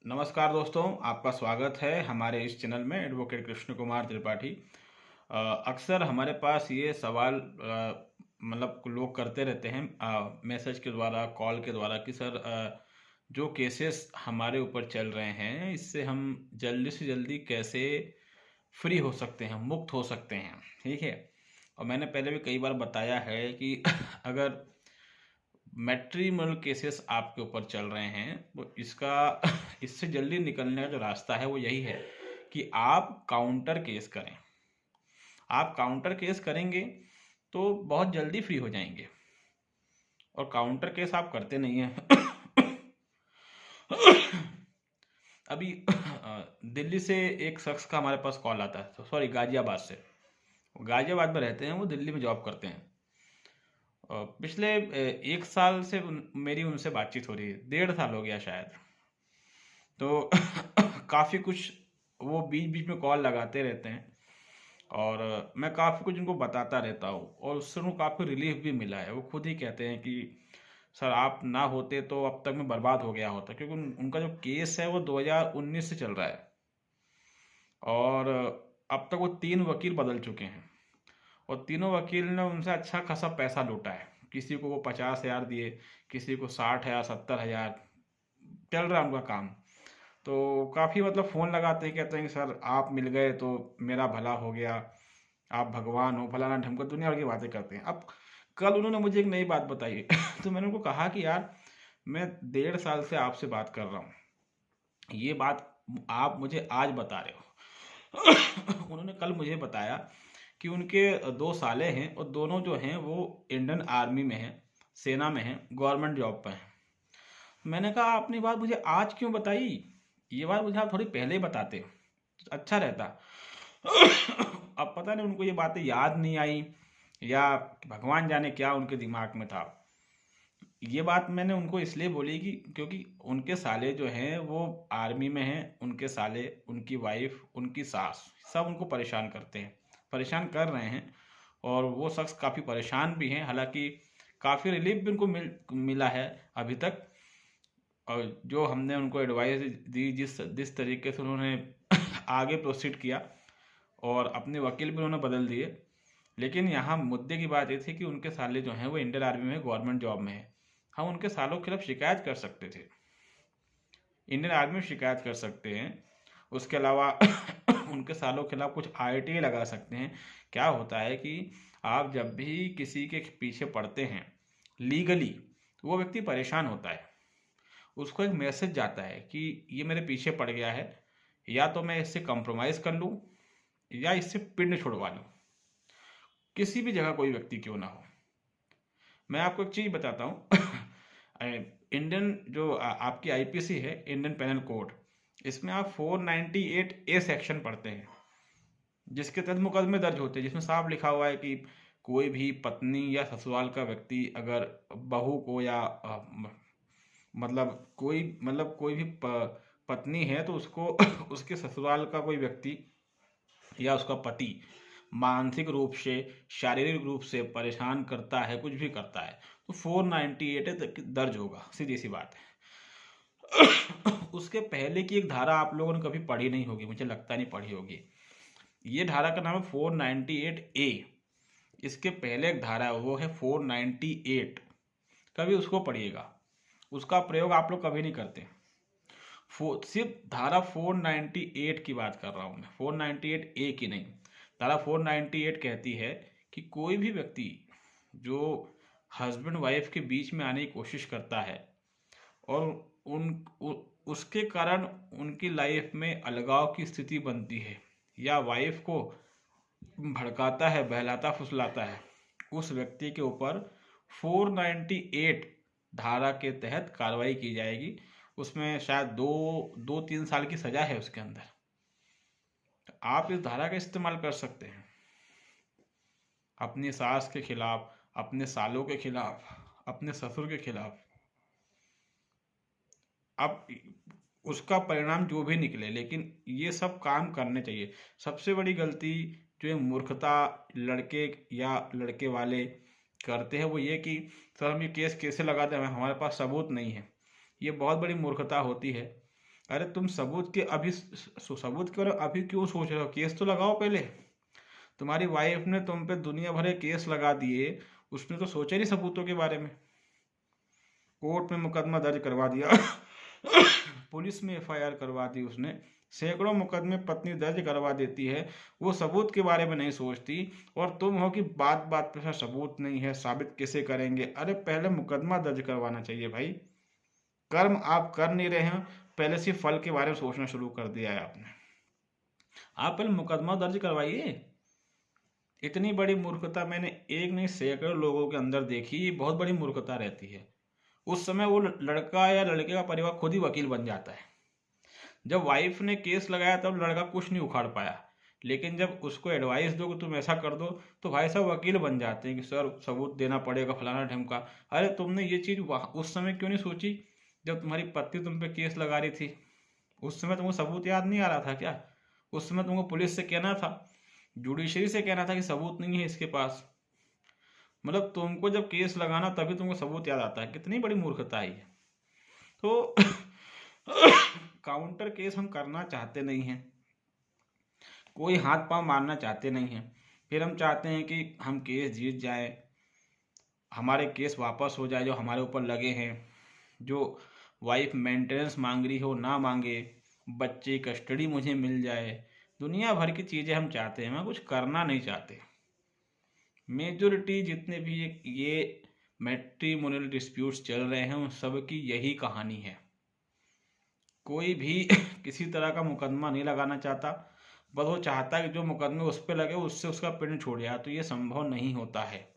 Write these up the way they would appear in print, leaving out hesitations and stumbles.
नमस्कार दोस्तों, आपका स्वागत है हमारे इस चैनल में एडवोकेट कृष्ण कुमार त्रिपाठी। अक्सर हमारे पास ये सवाल मतलब लोग करते रहते हैं मैसेज के द्वारा, कॉल के द्वारा कि सर जो केसेस हमारे ऊपर चल रहे हैं इससे हम जल्दी से जल्दी कैसे फ्री हो सकते हैं, मुक्त हो सकते हैं। ठीक है। और मैंने पहले भी कई बार बताया है कि अगर मैट्रिमोनियल केसेस आपके ऊपर चल रहे हैं तो इसका इससे जल्दी निकलने का जो रास्ता है वो यही है कि आप काउंटर केस करें। आप काउंटर केस करेंगे तो बहुत जल्दी फ्री हो जाएंगे। और काउंटर केस आप करते नहीं हैं। अभी दिल्ली से एक शख्स का हमारे पास कॉल आता है, सॉरी गाजियाबाद से। वो गाजियाबाद में रहते हैं, वो दिल्ली में जॉब करते हैं। पिछले एक साल से मेरी उनसे बातचीत हो रही है, 1.5 साल हो गया शायद। तो काफ़ी कुछ वो बीच बीच में कॉल लगाते रहते हैं और मैं काफ़ी कुछ उनको बताता रहता हूँ और उससे उनको काफ़ी रिलीफ भी मिला है। वो खुद ही कहते हैं कि सर आप ना होते तो अब तक मैं बर्बाद हो गया होता, क्योंकि उनका जो केस है वो 2019 से चल रहा है और अब तक वो 3 वकील बदल चुके हैं और तीनों वकील ने उनसे अच्छा खासा पैसा लूटा है। किसी को वो 50,000 दिए, किसी को 60,000, 70,000। चल रहा है उनका काम। तो काफ़ी मतलब फ़ोन लगाते हैं, कहते हैं कि सर आप मिल गए तो मेरा भला हो गया, आप भगवान हो, फलाना ढमका, दुनिया भर की बातें करते हैं। अब कल उन्होंने मुझे एक नई बात बताई। तो मैंने उनको कहा कि यार मैं 1.5 साल से आपसे बात कर रहा हूँ, ये बात आप मुझे आज बता रहे हो। उन्होंने कल मुझे बताया कि उनके 2 साले हैं और दोनों जो हैं वो इंडियन आर्मी में हैं, सेना में हैं, गवर्नमेंट जॉब पर हैं। मैंने कहा आपने बात मुझे आज क्यों बताई, ये बात मुझे आप थोड़ी पहले ही बताते तो अच्छा रहता। अब पता नहीं उनको ये बातें याद नहीं आई या भगवान जाने क्या उनके दिमाग में था। ये बात मैंने उनको इसलिए बोली कि क्योंकि उनके साले जो हैं वो आर्मी में हैं, उनके साले, उनकी वाइफ, उनकी सास सब उनको परेशान करते हैं, परेशान कर रहे हैं। और वो शख्स काफ़ी परेशान भी हैं, हालांकि काफ़ी रिलीफ भी उनको मिला है अभी तक। और जो हमने उनको एडवाइस दी, जिस जिस तरीके से उन्होंने आगे प्रोसीड किया और अपने वकील भी उन्होंने बदल दिए। लेकिन यहाँ मुद्दे की बात ये थी कि उनके साले जो हैं वो इंडियन आर्मी में गवर्नमेंट जॉब में है। हम उनके सालों के खिलाफ शिकायत कर सकते थे, इंडियन आर्मी में शिकायत कर सकते हैं। उसके अलावा उनके सालों के खिलाफ कुछ आईटी लगा सकते हैं। क्या होता है कि आप जब भी किसी के पीछे पड़ते हैं लीगली, तो वो व्यक्ति परेशान होता है, उसको एक मैसेज जाता है कि ये मेरे पीछे पड़ गया है, या तो मैं इससे कंप्रोमाइज़ कर लूँ या इससे पिंड छुड़वा लूँ, किसी भी जगह कोई व्यक्ति क्यों ना हो। मैं आपको एक चीज़ बताता हूँ। इंडियन जो आपकी आईपीसी है, इंडियन पेनल कोड, इसमें आप 498A सेक्शन पढ़ते हैं, जिसके तहत मुकदमे दर्ज होते हैं, जिसमें साफ लिखा हुआ है कि कोई भी पत्नी या ससुराल का व्यक्ति अगर बहू को या मतलब कोई भी पत्नी है तो उसको उसके ससुराल का कोई व्यक्ति या उसका पति मानसिक रूप से, शारीरिक रूप से परेशान करता है, कुछ भी करता है, तो 498 दर्ज होगा, सीधी सी बात है। उसके पहले की एक धारा आप लोगों ने कभी पढ़ी नहीं होगी, मुझे लगता नहीं पढ़ी होगी। ये धारा का नाम है 498A। इसके पहले एक धारा है वो है 498। कभी उसको पढ़िएगा, उसका प्रयोग आप लोग कभी नहीं करते। सिर्फ धारा 498 की बात कर रहा हूँ मैं, 498A की नहीं। धारा 498 कहती है कि कोई भी व्यक्ति जो हस्बैंड वाइफ के बीच में आने की कोशिश करता है और उसके कारण उनकी लाइफ में अलगाव की स्थिति बनती है या वाइफ को भड़काता है, बहलाता फुसलाता है, उस व्यक्ति के ऊपर 498 धारा के तहत कार्रवाई की जाएगी। उसमें शायद 2-3 साल की सजा है उसके अंदर। तो आप इस धारा का इस्तेमाल कर सकते हैं अपनी सास के खिलाफ, अपने सालों के खिलाफ, अपने ससुर के खिलाफ। अब उसका परिणाम जो भी निकले, लेकिन ये सब काम करने चाहिए। सबसे बड़ी गलती जो ये मूर्खता लड़के या लड़के वाले करते हैं वो ये कि सर हम ये केस कैसे लगा दें, हमारे पास सबूत नहीं है। ये बहुत बड़ी मूर्खता होती है। अरे तुम सबूत के अभी सबूत के बारे में अभी क्यों सोच रहे हो? केस तो लगाओ पहले। तुम्हारी वाइफ ने तुम पे दुनिया भर के केस लगा दिए, उसने तो सोचा ही नहीं सबूतों के बारे में। कोर्ट में मुकदमा दर्ज करवा दिया, पुलिस में एफआईआर करवा दी उसने, सैकड़ों मुकदमे पत्नी दर्ज करवा देती है, वो सबूत के बारे में नहीं सोचती। और तुम हो कि बात बात पे सबूत नहीं है, साबित कैसे करेंगे? अरे पहले मुकदमा दर्ज करवाना चाहिए भाई। कर्म आप कर नहीं रहे हैं, पहले से फल के बारे में सोचना शुरू कर दिया है आपने। आप पहले मुकदमा दर्ज करवाइए। इतनी बड़ी मूर्खता मैंने एक नहीं सैकड़ों लोगों के अंदर देखी, ये बहुत बड़ी मूर्खता रहती है। उस समय वो लड़का या लड़के का परिवार खुद ही वकील बन जाता है। जब वाइफ ने केस लगाया तब लड़का कुछ नहीं उखाड़ पाया, लेकिन जब उसको एडवाइस दो कि तुम ऐसा कर दो, तो भाई साहब वकील बन जाते हैं कि सर सबूत देना पड़ेगा फलाना ढिमका। अरे तुमने ये चीज़ उस समय क्यों नहीं सोची जब तुम्हारी पत्नी तुम पे केस लगा रही थी? उस समय तुमको सबूत याद नहीं आ रहा था क्या? उस समय तुमको पुलिस से कहना था, जुडिशरी से कहना था कि सबूत नहीं है इसके पास। मतलब तुमको जब केस लगाना तभी तुमको सबूत याद आता है। कितनी बड़ी मूर्खता है ये। तो काउंटर केस हम करना चाहते नहीं हैं, कोई हाथ पांव मारना चाहते नहीं हैं। फिर हम चाहते हैं कि हम केस जीत जाए, हमारे केस वापस हो जाए जो हमारे ऊपर लगे हैं, जो वाइफ मेंटेनेंस मांग रही हो ना मांगे, बच्चे कस्टडी मुझे मिल जाए। दुनिया भर की चीज़ें हम चाहते हैं, मैं कुछ करना नहीं चाहते। मेजोरिटी जितने भी ये मैट्रिमोनियल डिस्प्यूट्स चल रहे हैं उन सब की यही कहानी है। कोई भी किसी तरह का मुकदमा नहीं लगाना चाहता, बस वो चाहता है कि जो मुकदमे उस पर लगे उससे उसका पिंड छूट जाए। तो ये संभव नहीं होता है।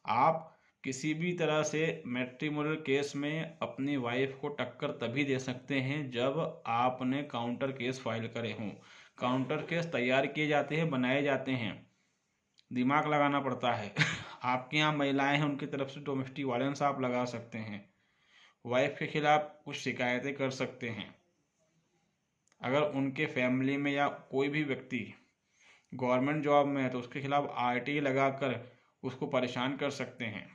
आप किसी भी तरह से मैट्रिमोनियल केस में अपनी वाइफ को टक्कर तभी दे सकते हैं जब आपने काउंटर केस फाइल करे हों। काउंटर केस तैयार किए जाते हैं, बनाए जाते हैं, दिमाग लगाना पड़ता है। आपके यहाँ महिलाएं हैं, उनकी तरफ से डोमेस्टिक वायलेंस आप लगा सकते हैं, वाइफ के खिलाफ कुछ शिकायतें कर सकते हैं। अगर उनके फैमिली में या कोई भी व्यक्ति गवर्नमेंट जॉब में है तो उसके खिलाफ आरटीआई लगाकर उसको परेशान कर सकते हैं।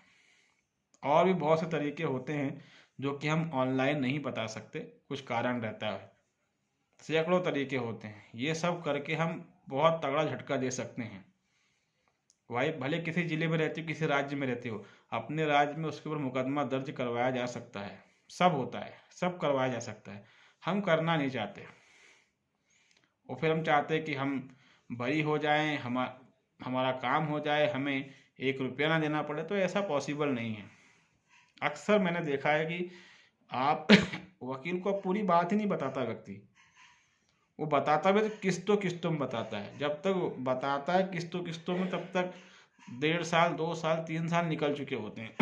और भी बहुत से तरीके होते हैं जो कि हम ऑनलाइन नहीं बता सकते, कुछ कारण रहता है, सैकड़ों तरीके होते हैं। ये सब करके हम बहुत तगड़ा झटका दे सकते हैं। वाइफ भले किसी जिले में रहती हो, किसी राज्य में रहती हो, अपने राज्य में उसके ऊपर मुकदमा दर्ज करवाया जा सकता है। सब होता है, सब करवाया जा सकता है। हम करना नहीं चाहते, और फिर हम चाहते हैं कि हम बरी हो जाएं, हमारा काम हो जाए, हमें 1 रुपया ना देना पड़े। तो ऐसा पॉसिबल नहीं है। अक्सर मैंने देखा है कि आप वकील को पूरी बात ही नहीं बताता व्यक्ति, वो बताता भी तो किस्तों में बताता है। जब तक वो बताता है किस्तों में, तब तक 1.5 साल 2 साल 3 साल निकल चुके होते हैं।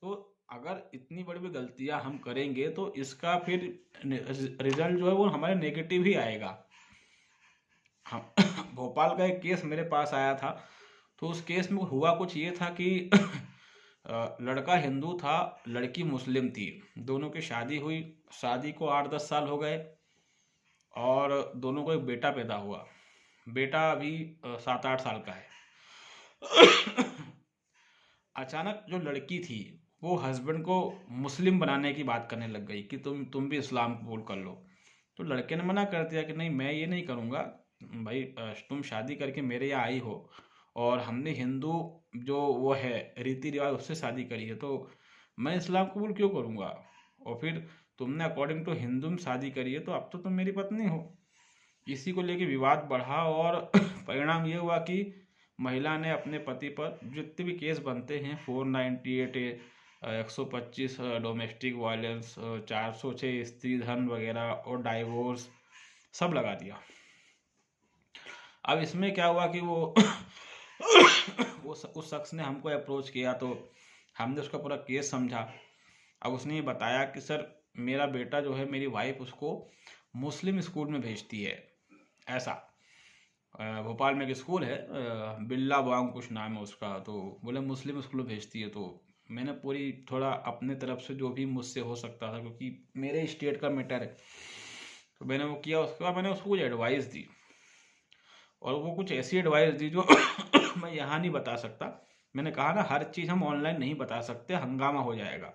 तो अगर इतनी बड़ी बड़ी गलतियां हम करेंगे तो इसका फिर रिजल्ट जो है वो हमारे नेगेटिव ही आएगा। हम भोपाल का एक केस मेरे पास आया था, तो उस केस में हुआ कुछ ये था कि लड़का हिंदू था, लड़की मुस्लिम थी। दोनों की शादी हुई, शादी को 8-10 साल हो गए और दोनों को एक बेटा पैदा हुआ। बेटा अभी 7-8 साल का है। अचानक जो लड़की थी वो हस्बैंड को मुस्लिम बनाने की बात करने लग गई कि तुम भी इस्लाम कबूल कर लो। तो लड़के ने मना कर दिया कि नहीं, मैं ये नहीं करूँगा भाई, तुम शादी करके मेरे यहाँ आई हो और हमने हिंदू जो वो है रीति रिवाज उससे शादी करी है, तो मैं इस्लाम कबूल क्यों करूँगा? और फिर तुमने अकॉर्डिंग टू हिंदू में शादी करी है तो अब तो तुम मेरी पत्नी हो। इसी को लेके विवाद बढ़ा और परिणाम ये हुआ कि महिला ने अपने पति पर जितने भी केस बनते हैं 498 125 डोमेस्टिक वायलेंस, 406 स्त्री धन वगैरह और डाइवोर्स सब लगा दिया। अब इसमें क्या हुआ कि वो उस शख्स ने हमको अप्रोच किया तो हमने उसका पूरा केस समझा। अब उसने ये बताया कि सर मेरा बेटा जो है, मेरी वाइफ उसको मुस्लिम स्कूल में भेजती है। ऐसा भोपाल में एक स्कूल है, बिल्ला बांग कुछ नाम है उसका, तो बोले मुस्लिम स्कूल में भेजती है। तो मैंने पूरी थोड़ा अपने तरफ से जो भी मुझसे हो सकता था, क्योंकि मेरे स्टेट का मैटर है, तो मैंने वो किया। उसके बाद मैंने उसको कुछ एडवाइस दी, और वो कुछ ऐसी एडवाइस दी जो मैं यहाँ नहीं बता सकता। मैंने कहा ना, हर चीज़ हम ऑनलाइन नहीं बता सकते, हंगामा हो जाएगा।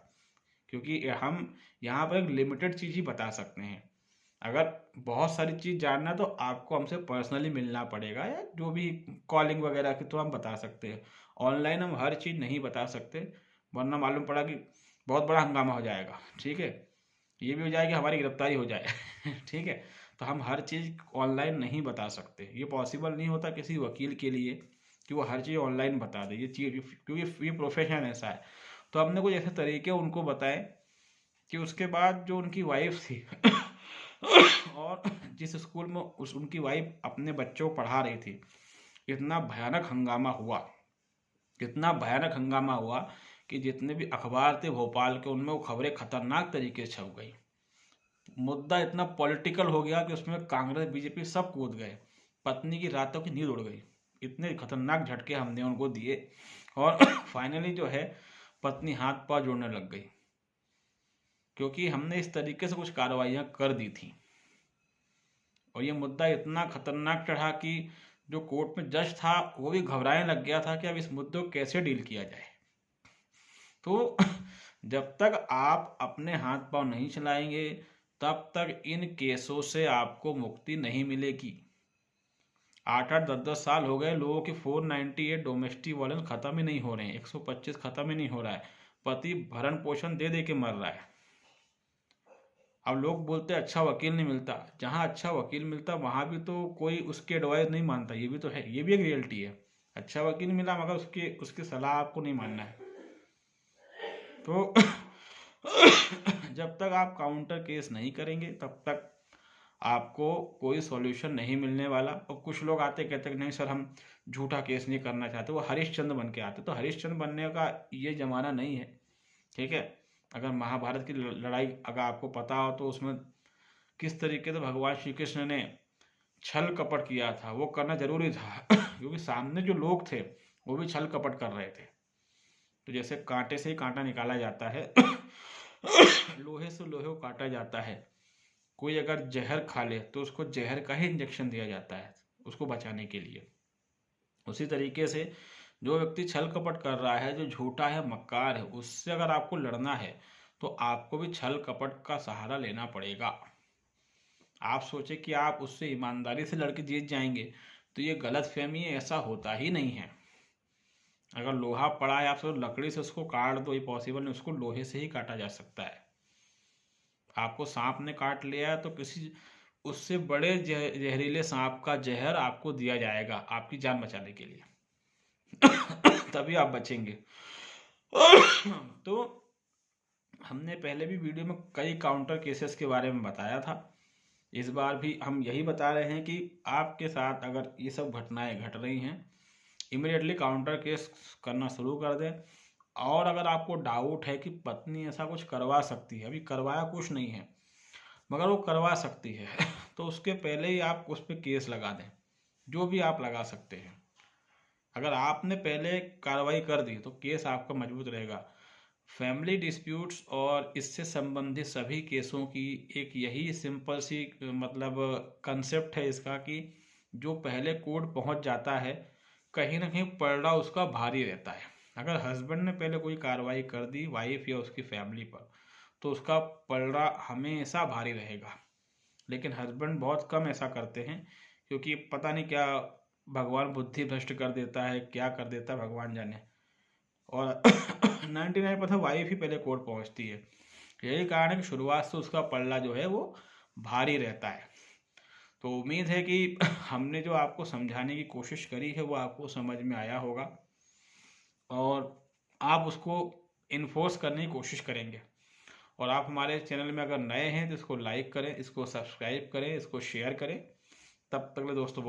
क्योंकि हम यहाँ पर एक लिमिटेड चीज़ ही बता सकते हैं। अगर बहुत सारी चीज़ जानना है तो आपको हमसे पर्सनली मिलना पड़ेगा, या जो भी कॉलिंग वगैरह की तो हम बता सकते हैं। ऑनलाइन हम हर चीज़ नहीं बता सकते, वरना मालूम पड़ा कि बहुत बड़ा हंगामा हो जाएगा। ठीक है, ये भी हो जाएगी, हमारी गिरफ्तारी हो जाए। ठीक है, तो हम हर चीज़ ऑनलाइन नहीं बता सकते, ये पॉसिबल नहीं होता किसी वकील के लिए कि वो हर चीज़ ऑनलाइन बता दे, ये चीज़, क्योंकि ये प्रोफेशन ऐसा है। तो हमने कुछ ऐसे तरीके उनको बताए कि उसके बाद जो उनकी वाइफ थी और जिस स्कूल में उनकी वाइफ अपने बच्चों को पढ़ा रही थी, इतना भयानक हंगामा हुआ, इतना भयानक हंगामा हुआ कि जितने भी अखबार थे भोपाल के, उनमें वो खबरें खतरनाक तरीके से छप गई। मुद्दा इतना पॉलिटिकल हो गया कि उसमें कांग्रेस बीजेपी सब कूद गए, पत्नी की रातों की नींद उड़ गई। इतने खतरनाक झटके हमने उनको दिए और फाइनली जो है पत्नी हाथ पांव जोड़ने लग गई, क्योंकि हमने इस तरीके से कुछ कार्रवाइयाँ कर दी थी। और ये मुद्दा इतना खतरनाक चढ़ा कि जो कोर्ट में जज था वो भी घबराने लग गया था कि अब इस मुद्दे को कैसे डील किया जाए। तो जब तक आप अपने हाथ पांव नहीं चलाएंगे तब तक इन केसों से आपको मुक्ति नहीं मिलेगी। 8-8 10-10 साल हो गए, लोगों के 498 डोमेस्टिक वायलेंस खत्म ही नहीं हो रहे हैं, 125 खत्म ही नहीं हो रहा है, पति भरण पोषण दे दे के मर रहा है। अब लोग बोलते हैं अच्छा वकील नहीं मिलता, जहाँ अच्छा वकील मिलता वहाँ भी तो कोई उसकी एडवाइस नहीं मानता, ये भी तो है, ये भी एक रियलिटी है। अच्छा वकील मिला मगर उसकी सलाह आपको नहीं मानना है। तो जब तक आप काउंटर केस नहीं करेंगे तब तक आपको कोई सॉल्यूशन नहीं मिलने वाला। और कुछ लोग आते कहते कि नहीं सर हम झूठा केस नहीं करना चाहते, वो हरिश्चंद्र बन के आते। तो हरिश्चंद्र बनने का ये जमाना नहीं है। ठीक है, अगर महाभारत की लड़ाई अगर आपको पता हो तो उसमें किस तरीके से भगवान श्री कृष्ण ने छल कपट किया था, वो करना जरूरी था क्योंकि सामने जो लोग थे वो भी छल कपट कर रहे थे। तो जैसे कांटे से ही कांटा निकाला जाता है लोहे से लोहे को काटा जाता है। कोई अगर जहर खा ले तो उसको जहर का ही इंजेक्शन दिया जाता है उसको बचाने के लिए। उसी तरीके से जो व्यक्ति छल कपट कर रहा है, जो झूठा है, मक्कार है, उससे अगर आपको लड़ना है तो आपको भी छल कपट का सहारा लेना पड़ेगा। आप सोचे कि आप उससे ईमानदारी से लड़के जीत जाएंगे, तो ये गलत फहमी है, ऐसा होता ही नहीं है। अगर लोहा पड़ा है, आप सब लकड़ी से उसको काट दो, ये पॉसिबल नहीं, उसको लोहे से ही काटा जा सकता है। आपको सांप ने काट लिया है तो किसी उससे बड़े जहरीले सांप का जहर आपको दिया जाएगा आपकी जान बचाने के लिए तभी आप बचेंगे। तो हमने पहले भी वीडियो में कई काउंटर केसेस के बारे में बताया था, इस बार भी हम यही बता रहे हैं कि आपके साथ अगर ये सब घटनाएं घट रही हैं, इमीडिएटली काउंटर केस करना शुरू कर दें। और अगर आपको डाउट है कि पत्नी ऐसा कुछ करवा सकती है, अभी करवाया कुछ नहीं है मगर वो करवा सकती है तो उसके पहले ही आप उस पर केस लगा दें, जो भी आप लगा सकते हैं। अगर आपने पहले कार्रवाई कर दी तो केस आपका मजबूत रहेगा। फैमिली डिस्प्यूट्स और इससे संबंधित सभी केसों की एक यही सिंपल सी मतलब कंसेप्ट है इसका कि जो पहले कोर्ट पहुंच जाता है कहीं ना कहीं पलड़ा उसका भारी रहता है। अगर हस्बैंड ने पहले कोई कार्रवाई कर दी वाइफ या उसकी फैमिली पर तो उसका पलड़ा हमेशा भारी रहेगा। लेकिन हस्बैंड बहुत कम ऐसा करते हैं, क्योंकि पता नहीं क्या भगवान बुद्धि भ्रष्ट कर देता है, क्या कर देता है भगवान जाने। और 99% वाइफ ही पहले कोर्ट पहुंचती है। यही कारण है कि शुरुआत से उसका पल्ला जो है वो भारी रहता है। तो उम्मीद है कि हमने जो आपको समझाने की कोशिश करी है वो आपको समझ में आया होगा और आप उसको इन्फोर्स करने की कोशिश करेंगे। और आप हमारे चैनल में अगर नए हैं तो इसको लाइक करें, इसको सब्सक्राइब करें, इसको शेयर करें। तब तक ले दोस्तों।